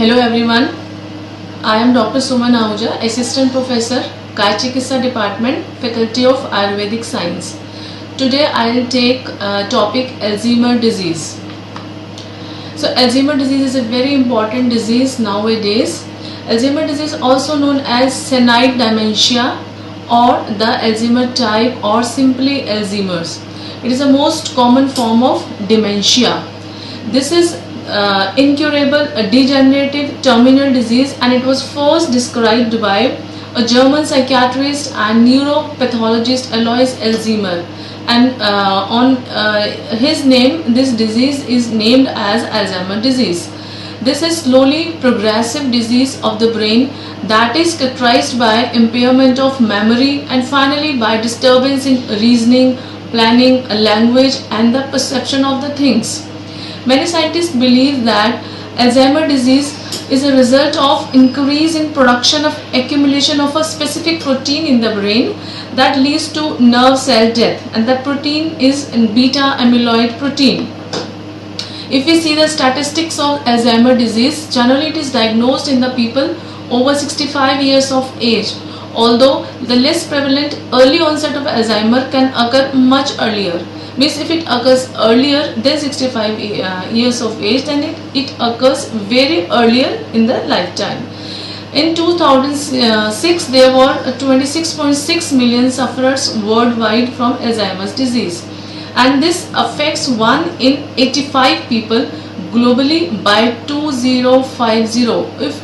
Hello everyone, I am Dr. Suman Ahuja, Assistant Professor, Kaya Chikitsa Department, Faculty of Ayurvedic Science. Today I will take topic Alzheimer disease. So Alzheimer disease is a very important disease nowadays. Alzheimer disease also known as senile dementia or the Alzheimer type or simply Alzheimer's. It is the most common form of dementia. This is incurable, degenerative terminal disease, and it was first described by a German psychiatrist and neuropathologist Alois Alzheimer, and on his name this disease is named as Alzheimer disease. This is slowly progressive disease of the brain that is characterized by impairment of memory and finally by disturbance in reasoning, planning, language and the perception of the things. Many scientists believe that Alzheimer disease is a result of increase in production of accumulation of a specific protein in the brain that leads to nerve cell death, and that protein is beta amyloid protein. If we see the statistics of Alzheimer disease, generally it is diagnosed in the people over 65 years of age, although the less prevalent early onset of Alzheimer can occur much earlier. Means if it occurs earlier than 65 years of age, then it occurs very earlier in the lifetime. In 2006, there were 26.6 million sufferers worldwide from Alzheimer's disease, and this affects 1 in 85 people globally by 2050. If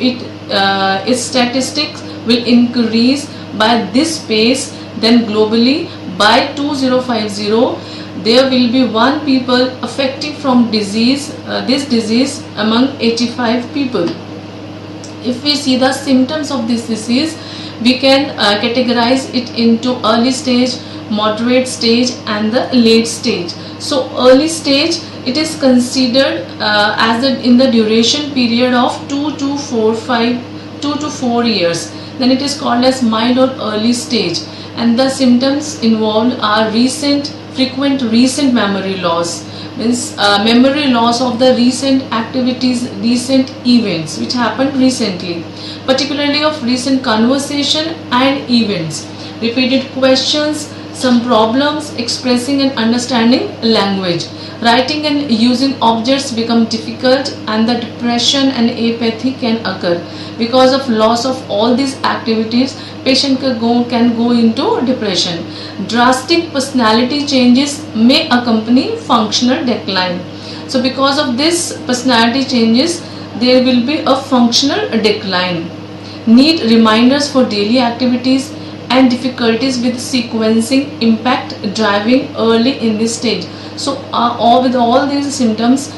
its statistics will increase by this pace, then globally by 2050 there will be 1 people affected from this disease among 85 people. If we see the symptoms of this disease, we can categorize it into early stage, moderate stage and the late stage. So early stage, it is considered in the duration period of 2 to 4 years. Then it is called as mild or early stage, and the symptoms involved are frequent recent memory loss, means memory loss of the recent activities, recent events which happened recently, particularly of recent conversation and events, repeated questions, some problems expressing and understanding language, writing and using objects become difficult, and the depression and apathy can occur. Because of loss of all these activities, patient can go into depression. Drastic personality changes may accompany functional decline. So because of this personality changes, there will be a functional decline. Need reminders for daily activities and difficulties with sequencing impact driving early in this stage. So with all these symptoms,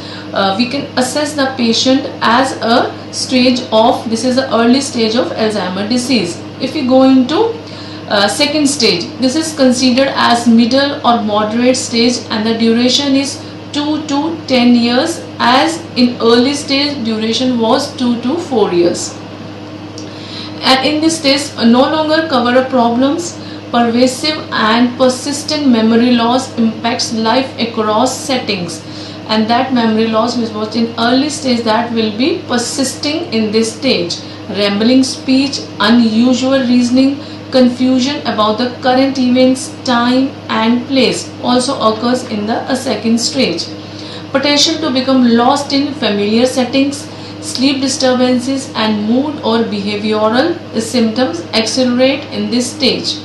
we can assess the patient as a stage of, this is the early stage of Alzheimer disease. If we go into second stage, this is considered as middle or moderate stage, and the duration is 2 to 10 years, as in early stage duration was 2 to 4 years. And in this stage, no longer cover up problems, pervasive and persistent memory loss impacts life across settings, and that memory loss which was in early stage, that will be persisting in this stage. Rambling speech, unusual reasoning, confusion about the current events, time and place also occurs in the second stage. Potential to become lost in familiar settings, sleep disturbances and mood or behavioral symptoms accelerate in this stage.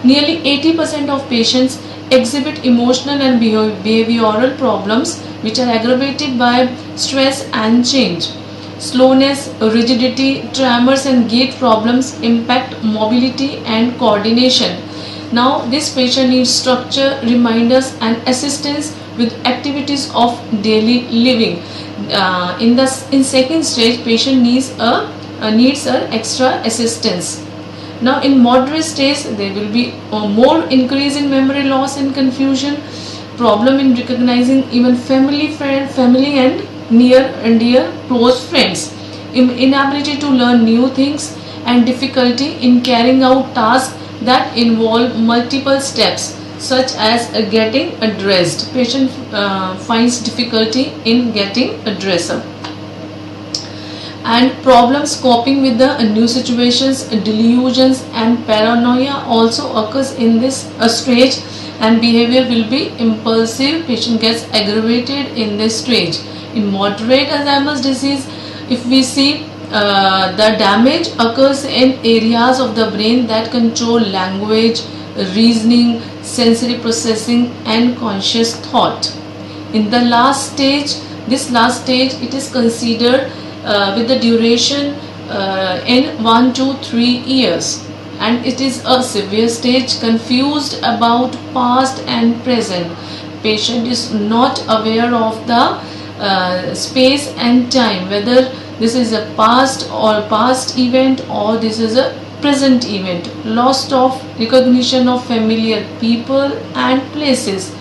Nearly 80% of patients exhibit emotional and behavioral problems which are aggravated by stress and change. Slowness, rigidity, tremors and gait problems impact mobility and coordination. Now this patient needs structure, reminders and assistance with activities of daily living. In second stage, patient needs an extra assistance. Now in moderate stage, there will be more increase in memory loss and confusion, problem in recognizing even family and near and dear close friends, inability to learn new things and difficulty in carrying out tasks that involve multiple steps, such as getting dressed. Patient finds difficulty in getting dressed up. and problems coping with the new situations, delusions and paranoia also occurs in this stage, and behavior will be impulsive. Patient gets aggravated in this stage. In moderate Alzheimer's disease, if we see, the damage occurs in areas of the brain that control language, reasoning, sensory processing and conscious thought. In the last stage, it is considered with the duration in 1 to 3 years, and it is a severe stage, confused about past and present. Patient is not aware of the space and time, whether this is a past event or this is a present event. Loss of recognition of familiar people and places,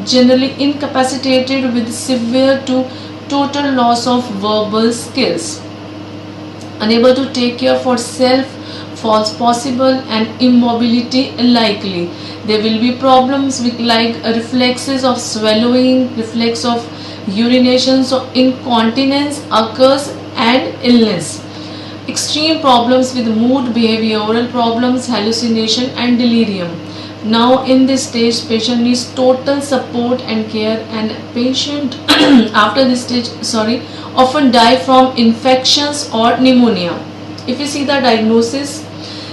generally incapacitated with severe to total loss of verbal skills, unable to take care for self, false possible and immobility likely. There will be problems with like reflexes of swallowing, reflex of urination, so incontinence occurs and illness. Extreme problems with mood, behavioral problems, hallucination and delirium. Now in this stage, patient needs total support and care, and patient after this stage often die from infections or pneumonia. If you see the diagnosis,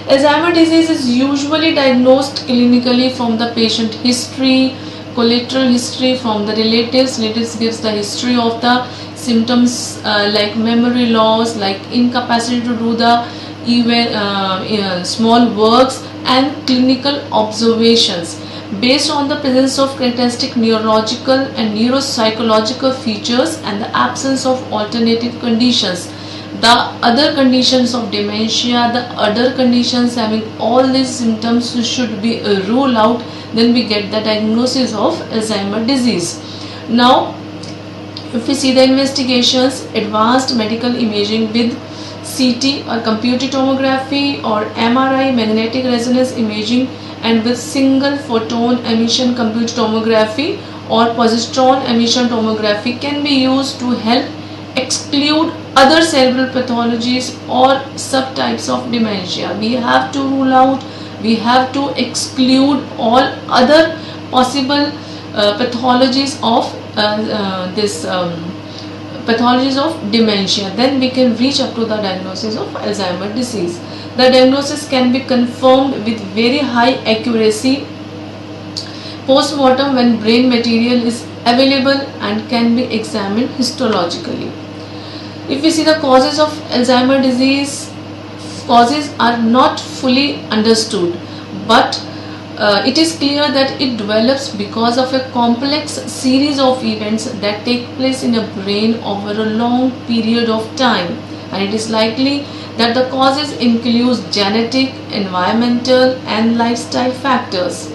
Alzheimer's disease is usually diagnosed clinically from the patient history, collateral history from the relatives. Relatives gives the history of the symptoms like memory loss, like incapacity to do the even small works, and clinical observations based on the presence of characteristic neurological and neuropsychological features and the absence of alternative conditions. The other conditions of dementia, the other conditions having all these symptoms should be ruled out, then we get the diagnosis of Alzheimer's disease. Now if we see the investigations, advanced medical imaging with CT or computed tomography or MRI, magnetic resonance imaging, and with single photon emission computed tomography or positron emission tomography can be used to help exclude other cerebral pathologies or subtypes of dementia. We have to rule out, we have to exclude all other possible pathologies of pathologies of dementia. Then we can reach up to the diagnosis of Alzheimer's disease. The diagnosis can be confirmed with very high accuracy post-mortem when brain material is available and can be examined histologically. If we see the causes of Alzheimer's disease, causes are not fully understood, but it is clear that it develops because of a complex series of events that take place in a brain over a long period of time, and it is likely that the causes include genetic, environmental and lifestyle factors.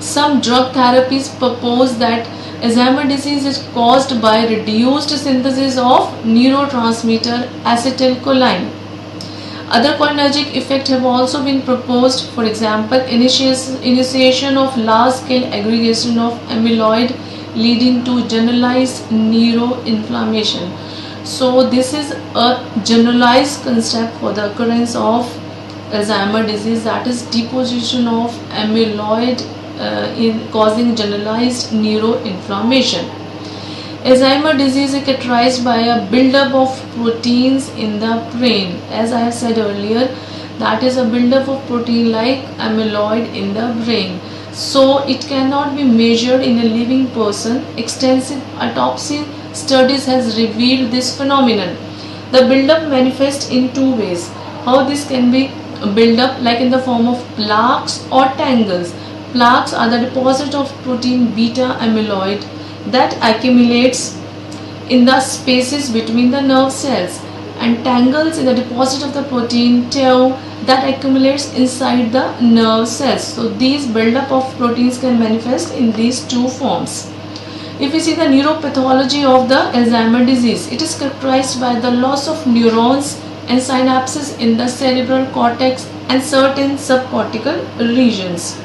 Some drug therapies propose that Alzheimer's disease is caused by reduced synthesis of neurotransmitter acetylcholine. Other cholinergic effects have also been proposed, for example, initiation of large-scale aggregation of amyloid leading to generalized neuroinflammation. So this is a generalized concept for the occurrence of Alzheimer's disease, that is deposition of amyloid in causing generalized neuroinflammation. Alzheimer's disease is characterized by a buildup of proteins in the brain. As I have said earlier, that is a buildup of protein like amyloid in the brain. So it cannot be measured in a living person. Extensive autopsy studies has revealed this phenomenon. The buildup manifests in two ways. How this can be built up, like in the form of plaques or tangles. Plaques are the deposit of protein beta amyloid that accumulates in the spaces between the nerve cells, and tangles in the deposit of the protein tau that accumulates inside the nerve cells. So these buildup of proteins can manifest in these two forms. If we see the neuropathology of the Alzheimer's disease, it is characterized by the loss of neurons and synapses in the cerebral cortex and certain subcortical regions,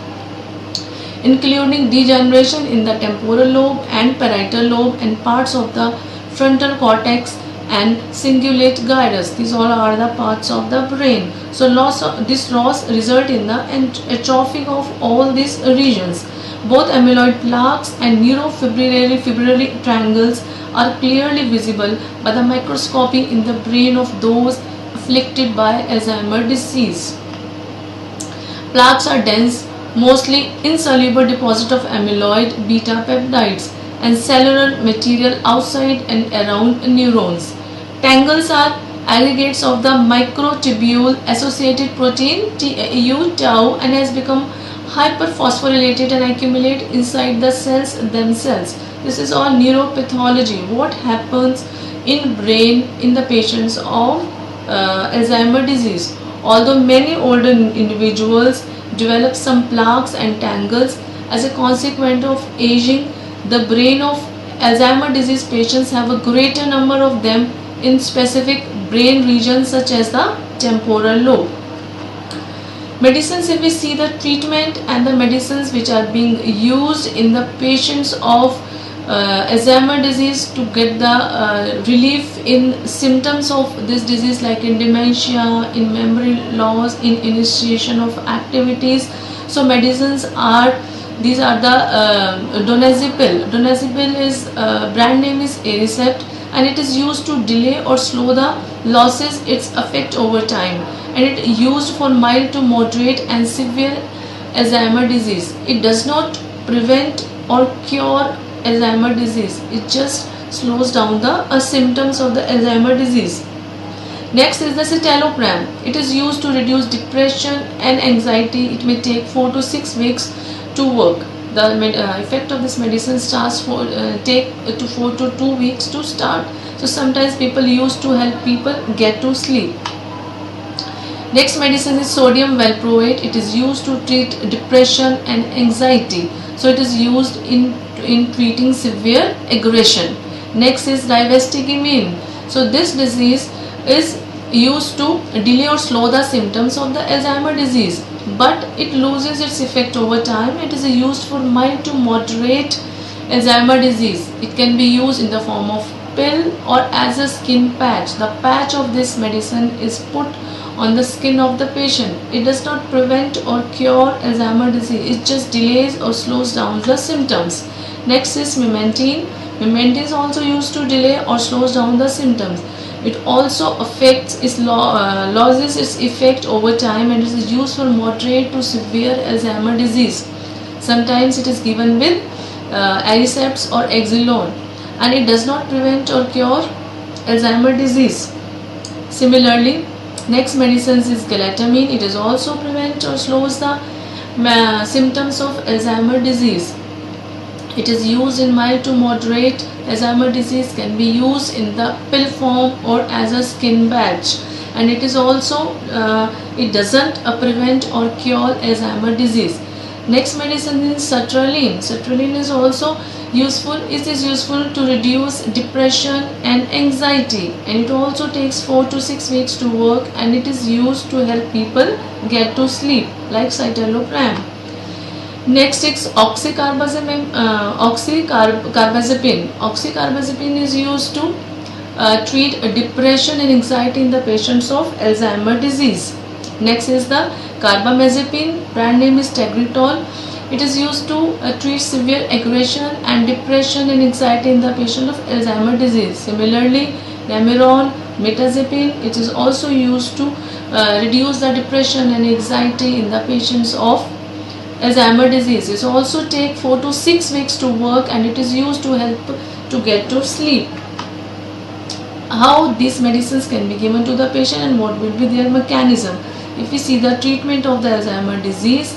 including degeneration in the temporal lobe and parietal lobe and parts of the frontal cortex, and cingulate gyrus. These all are the parts of the brain. So this loss result in the atrophy of all these regions. Both amyloid plaques and neurofibrillary triangles are clearly visible by the microscopy in the brain of those afflicted by Alzheimer's disease. Plaques are dense, mostly insoluble deposit of amyloid beta peptides and cellular material outside and around neurons. Tangles are aggregates of the microtubule associated protein tau and has become hyperphosphorylated and accumulate inside the cells themselves. This is all neuropathology. What happens in brain in the patients of Alzheimer's disease? Although many older individuals develop some plaques and tangles as a consequence of aging, the brain of Alzheimer's disease patients have a greater number of them in specific brain regions such as the temporal lobe. Medicines, if we see the treatment and the medicines which are being used in the patients of Alzheimer's disease to get the relief in symptoms of this disease, like in dementia, in memory loss, in initiation of activities. So medicines are, these are the donazepam. Donazepam is brand name is Aricept, and it is used to delay or slow the losses its effect over time, and it is used for mild to moderate and severe Alzheimer's disease. It does not prevent or cure Alzheimer's disease. It just slows down the symptoms of the Alzheimer's disease. Next is the citalopram. It is used to reduce depression and anxiety. It may take 4 to 6 weeks to work. The effect of this medicine starts take to 4 to 2 weeks to start. So sometimes people use to help people get to sleep. Next medicine is sodium valproate. It is used to treat depression and anxiety. So it is used in treating severe aggression. Next is rivastigmine. So this disease is used to delay or slow the symptoms of the Alzheimer's disease, but it loses its effect over time. It is used for mild to moderate Alzheimer's disease. It can be used in the form of pill or as a skin patch. The patch of this medicine is put on the skin of the patient. It does not prevent or cure Alzheimer's disease. It just delays or slows down the symptoms. Next is memantine. Memantine is also used to delay or slows down the symptoms. It also affects loses its effect over time, and it is used for moderate to severe Alzheimer's disease. Sometimes it is given with Aricept or Exelon, and it does not prevent or cure Alzheimer's disease. Similarly, next medicine is galantamine. It is also prevent or slows the symptoms of Alzheimer's disease. It is used in mild to moderate Alzheimer's disease, can be used in the pill form or as a skin patch, and it is also it doesn't prevent or cure Alzheimer's disease. Next medicine is sertraline. Sertraline is also useful. It is useful to reduce depression and anxiety, and it also takes 4 to 6 weeks to work, and it is used to help people get to sleep, like citalopram. Next is oxcarbazepine. Oxcarbazepine is used to treat depression and anxiety in the patients of Alzheimer's disease. Next is the carbamazepine. Brand name is Tegretol. It is used to treat severe aggression and depression and anxiety in the patient of Alzheimer's disease. Similarly, Remeron, mirtazapine. It is also used to reduce the depression and anxiety in the patients of Alzheimer's disease. It also takes 4 to 6 weeks to work, and it is used to help to get to sleep. How these medicines can be given to the patient and what will be their mechanism? If we see the treatment of the Alzheimer's disease,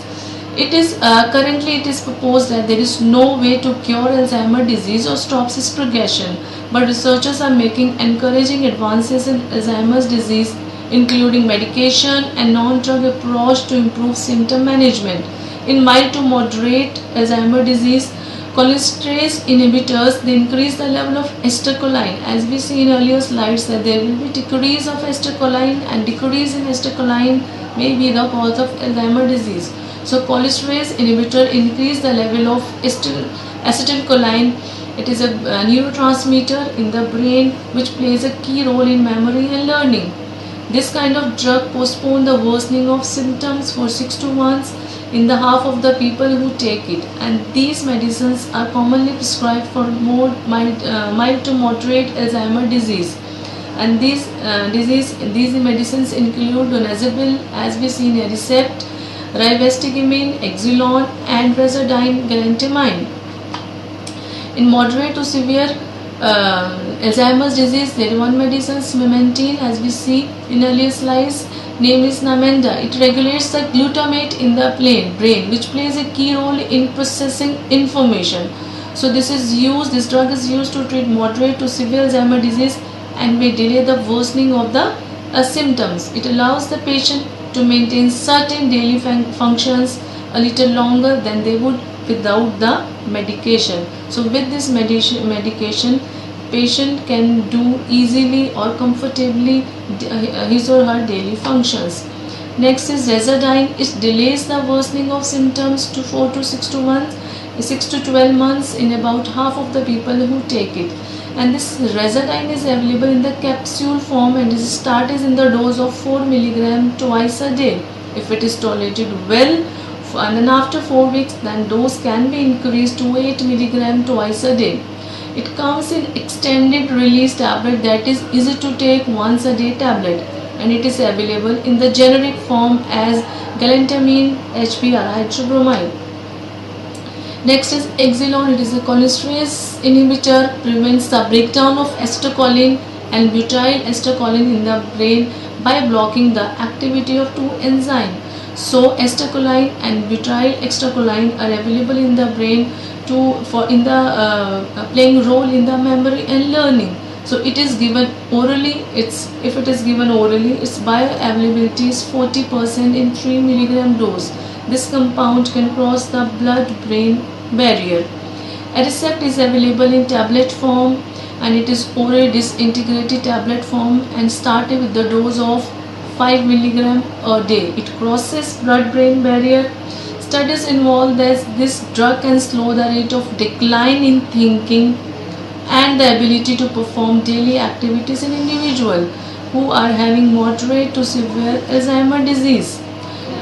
it is currently it is proposed that there is no way to cure Alzheimer's disease or stops its progression, but researchers are making encouraging advances in Alzheimer's disease, including medication and non-drug approach to improve symptom management. In mild to moderate Alzheimer's disease, cholinesterase inhibitors, they increase the level of acetylcholine. As we see in earlier slides, that there will be decrease of acetylcholine, and decrease in acetylcholine may be the cause of Alzheimer's disease. So cholinesterase inhibitor increase the level of acetylcholine It is a neurotransmitter in the brain which plays a key role in memory and learning. This kind of drug postpones the worsening of symptoms for 6 to months in the half of the people who take it, and these medicines are commonly prescribed for more mild to moderate Alzheimer's disease. And these medicines include donazepam, as we see in Aricept, rivastigmine, Exelon, and razodone galantamine. In moderate to severe Alzheimer's disease, there is one medicine, memantine, as we see in earlier slides, name is Namenda. It regulates the glutamate in the brain, which plays a key role in processing information. So this drug is used to treat moderate to severe Alzheimer's disease and may delay the worsening of the symptoms. It allows the patient to maintain certain daily functions a little longer than they would without the medication. So with this medication, patient can do easily or comfortably his or her daily functions. Next is razodone. It delays the worsening of symptoms to 4 to 6 to 12 months in about half of the people who take it. And this razodone is available in the capsule form and is started in the dose of 4 mg twice a day. If it is tolerated well, and then after 4 weeks, then dose can be increased to 8 mg twice a day. It comes in extended release tablet, that is easy to take once a day tablet, and it is available in the generic form as galantamine, HBr, hydrobromide. Next is Exelon. It is a cholinesterase inhibitor, prevents the breakdown of acetylcholine and butyl acetylcholine in the brain by blocking the activity of two enzymes. So acetylcholine and butyl acetylcholine are available in the brain playing role in the memory and learning. So it is given orally. If it is given orally, its bioavailability is 40% in 3 mg dose. This compound can cross the blood-brain barrier. Aricept is available in tablet form, and it is oral disintegrated tablet form and started with the dose of 5 mg a day. It crosses blood-brain barrier. Studies involve that this drug can slow the rate of decline in thinking and the ability to perform daily activities in individuals who are having moderate to severe Alzheimer's disease.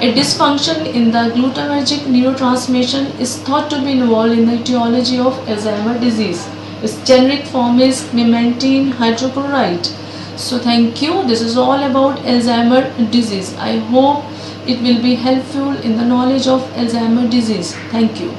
A dysfunction in the glutamatergic neurotransmission is thought to be involved in the etiology of Alzheimer's disease. Its generic form is memantine hydrochloride. So thank you. This is all about Alzheimer's disease. I hope it will be helpful in the knowledge of Alzheimer's disease. Thank you.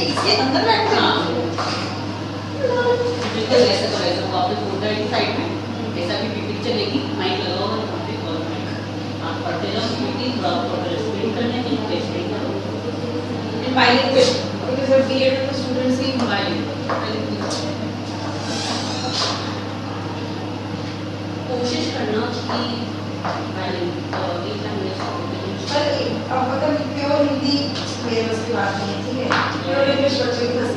इसके अंदर बैठते हैं बिल्कुल ऐसा तो ऐसा वो आपने फोल्डर की साइड में ऐसा भी पीपी चलेगी माइक लगा होगा तो पे कॉल माइक आप पढ़ते जाओ पीपी थोड़ा फोल्डर स्क्रीन करने की टेस्ट करो इन वायलिंग पे because for B.Ed में students की वायलिंग कोशिश करना कि वायलिंग एक लैंग्वेज पर अब अगर प्योर हिंदी मेरे बस की बात नहीं है, ठीक है? प्योर इंग्लिश बच्चों की बस